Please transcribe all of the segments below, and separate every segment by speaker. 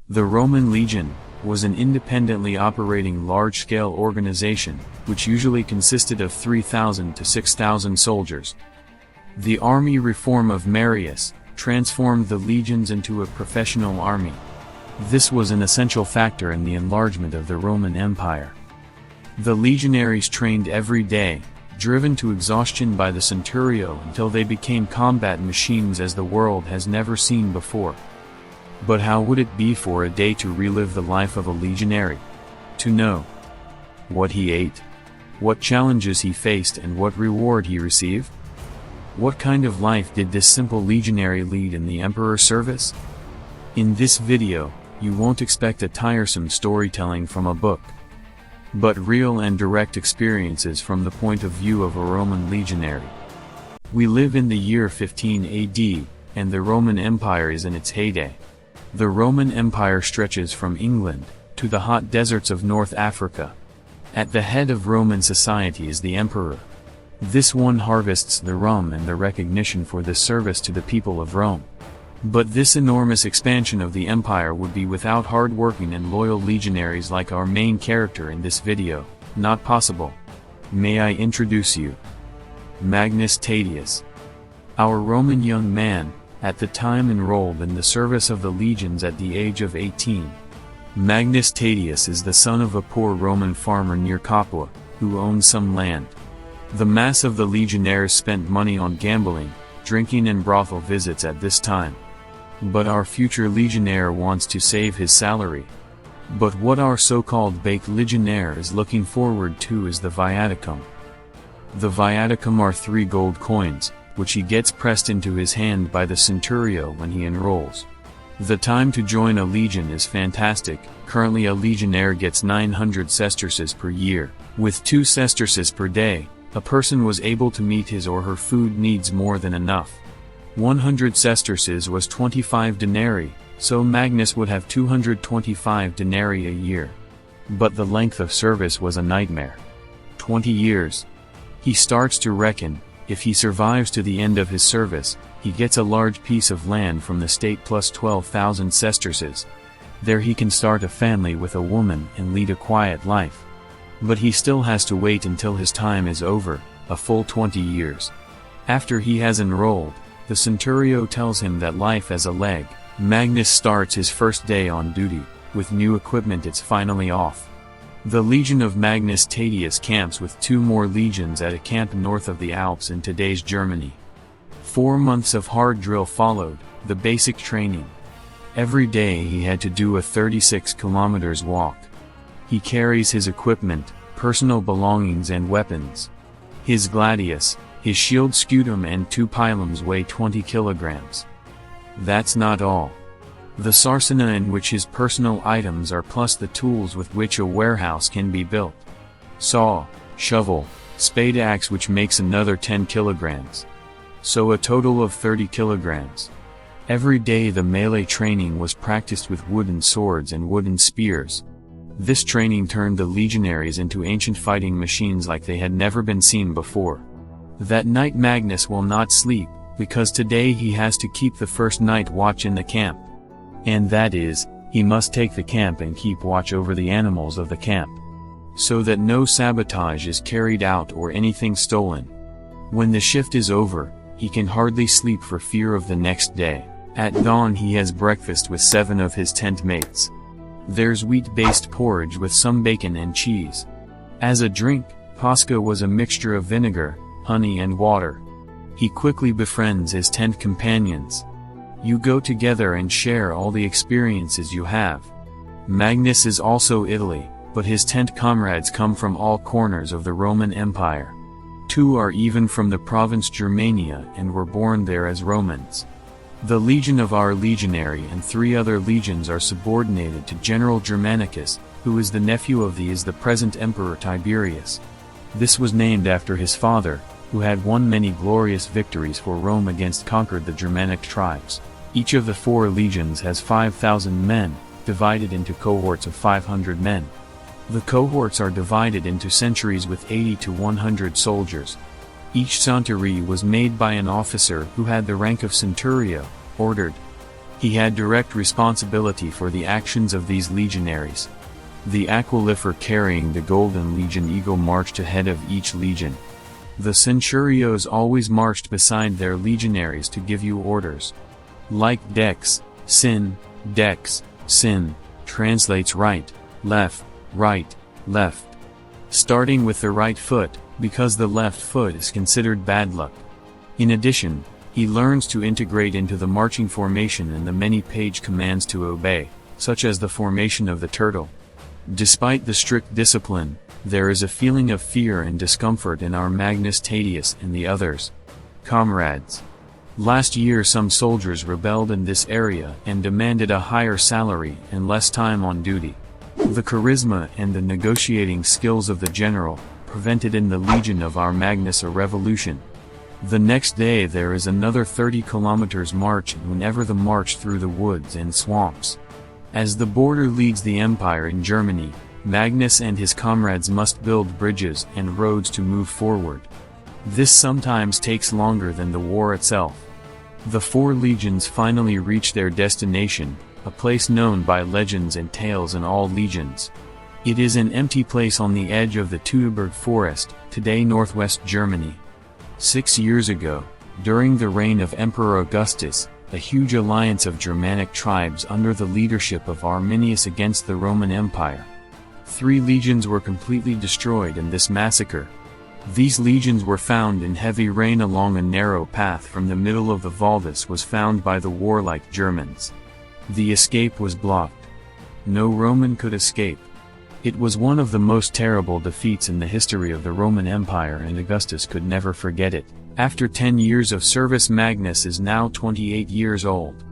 Speaker 1: The Roman legion was an independently operating large-scale organization, which usually consisted of 3,000 to 6,000 soldiers. The army reform of Marius transformed the legions into a professional army. This was an essential factor in the enlargement of the Roman Empire. The legionaries trained every day, driven to exhaustion by the centurio until they became combat machines as the world has never seen before. But how would it be for a day to relive the life of a legionary? To know what he ate, what challenges he faced, and what reward he received? What kind of life did this simple legionary lead in the emperor's service? In this video, you won't expect a tiresome storytelling from a book, but real and direct experiences from the point of view of a Roman legionary. We live in the year 15 AD, and the Roman Empire is in its heyday. The Roman Empire stretches from England to the hot deserts of North Africa. At the head of Roman society is the emperor. This one harvests the rum and the recognition for this service to the people of Rome. But this enormous expansion of the empire would be without hard-working and loyal legionaries like our main character in this video. Not possible. May I introduce you? Magnus Tatius. Our Roman young man, at the time enrolled in the service of the legions at the age of 18. Magnus Tatius is the son of a poor Roman farmer near Capua, who owned some land. The mass of the legionnaires spent money on gambling, drinking and brothel visits at this time. But our future legionnaire wants to save his salary. But what our so-called baked legionnaire is looking forward to is the viaticum. The viaticum are 3 gold coins, which he gets pressed into his hand by the centurio when he enrolls. The time to join a legion is fantastic. Currently a legionnaire gets 900 sesterces per year. With 2 sesterces per day, a person was able to meet his or her food needs more than enough. 100 sesterces was 25 denarii, so Magnus would have 225 denarii a year. But the length of service was a nightmare. 20 years. He starts to reckon, if he survives to the end of his service, he gets a large piece of land from the state plus 12,000 sesterces. There he can start a family with a woman and lead a quiet life. But he still has to wait until his time is over, a full 20 years. After he has enrolled, the centurio tells him that life as a leg. Magnus starts his first day on duty. With new equipment it's finally off. The legion of Magnus Tatius camps with 2 more legions at a camp north of the Alps in today's Germany. 4 months of hard drill followed, the basic training. Every day he had to do a 36 kilometers walk. He carries his equipment, personal belongings and weapons. His gladius, his shield scutum and 2 pilums weigh 20 kilograms. That's not all. The sarcina in which his personal items are plus the tools with which a warehouse can be built. Saw, shovel, spade, axe, which makes another 10 kilograms. So a total of 30 kilograms. Every day the melee training was practiced with wooden swords and wooden spears. This training turned the legionaries into ancient fighting machines like they had never been seen before. That night Magnus will not sleep, because today he has to keep the first night watch in the camp. And that is, he must take the camp and keep watch over the animals of the camp, so that no sabotage is carried out or anything stolen. When the shift is over, he can hardly sleep for fear of the next day. At dawn he has breakfast with 7 of his tent mates. There's wheat-based porridge with some bacon and cheese. As a drink, Pasca was a mixture of vinegar, honey and water. He quickly befriends his tent companions. You go together and share all the experiences you have. Magnus is also Italy, but his tent comrades come from all corners of the Roman Empire. 2 are even from the province Germania and were born there as Romans. The legion of our legionary and 3 other legions are subordinated to General Germanicus, who is the nephew of the present Emperor Tiberius. This was named after his father, who had won many glorious victories for Rome against conquered the Germanic tribes. Each of the 4 legions has 5,000 men, divided into cohorts of 500 men. The cohorts are divided into centuries with 80 to 100 soldiers. Each century was made by an officer who had the rank of centurio, ordered. He had direct responsibility for the actions of these legionaries. The aquilifer carrying the golden legion eagle marched ahead of each legion. The centurios always marched beside their legionaries to give you orders. Like dex, sin, translates right, left, starting with the right foot, because the left foot is considered bad luck. In addition, he learns to integrate into the marching formation and the many page commands to obey, such as the formation of the turtle. Despite the strict discipline, there is a feeling of fear and discomfort in our Magnus Tadius and the others. Comrades. Last year some soldiers rebelled in this area and demanded a higher salary and less time on duty. The charisma and the negotiating skills of the general prevented in the legion of our Magnus a revolution. The next day there is another 30 kilometers march, and whenever the march through the woods and swamps. As the border leads the empire in Germany, Magnus and his comrades must build bridges and roads to move forward. This sometimes takes longer than the war itself. The 4 legions finally reach their destination, a place known by legends and tales in all legions. It is an empty place on the edge of the Teutoburg forest, today northwest Germany. 6 years ago, during the reign of Emperor Augustus, a huge alliance of Germanic tribes under the leadership of Arminius against the Roman Empire. 3 legions were completely destroyed in this massacre. These legions were found in heavy rain along a narrow path from the middle of the Valdis was found by the warlike Germans. The escape was blocked. No Roman could escape. It was one of the most terrible defeats in the history of the Roman Empire, and Augustus could never forget it. After 10 years of service, Magnus is now 28 years old.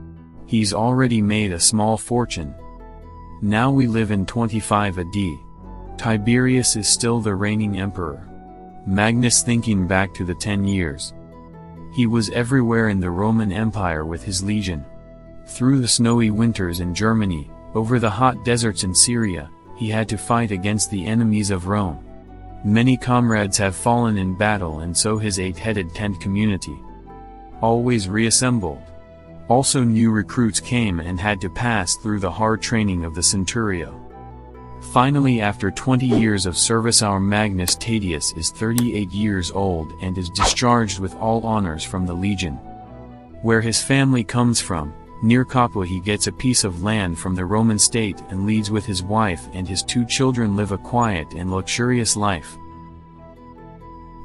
Speaker 1: He's already made a small fortune. Now we live in 25 AD. Tiberius is still the reigning emperor. Magnus, thinking back to the 10 years. He was everywhere in the Roman Empire with his legion. Through the snowy winters in Germany, over the hot deserts in Syria, he had to fight against the enemies of Rome. Many comrades have fallen in battle, and so his 8-headed tent community always reassembled. Also new recruits came and had to pass through the hard training of the centurio. Finally, after 20 years of service, our Magnus Tadius is 38 years old and is discharged with all honors from the legion. Where his family comes from, near Capua, he gets a piece of land from the Roman state and leads with his wife and his 2 children live a quiet and luxurious life.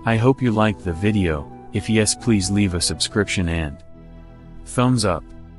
Speaker 1: I hope you liked the video. If yes, please leave a subscription and thumbs up.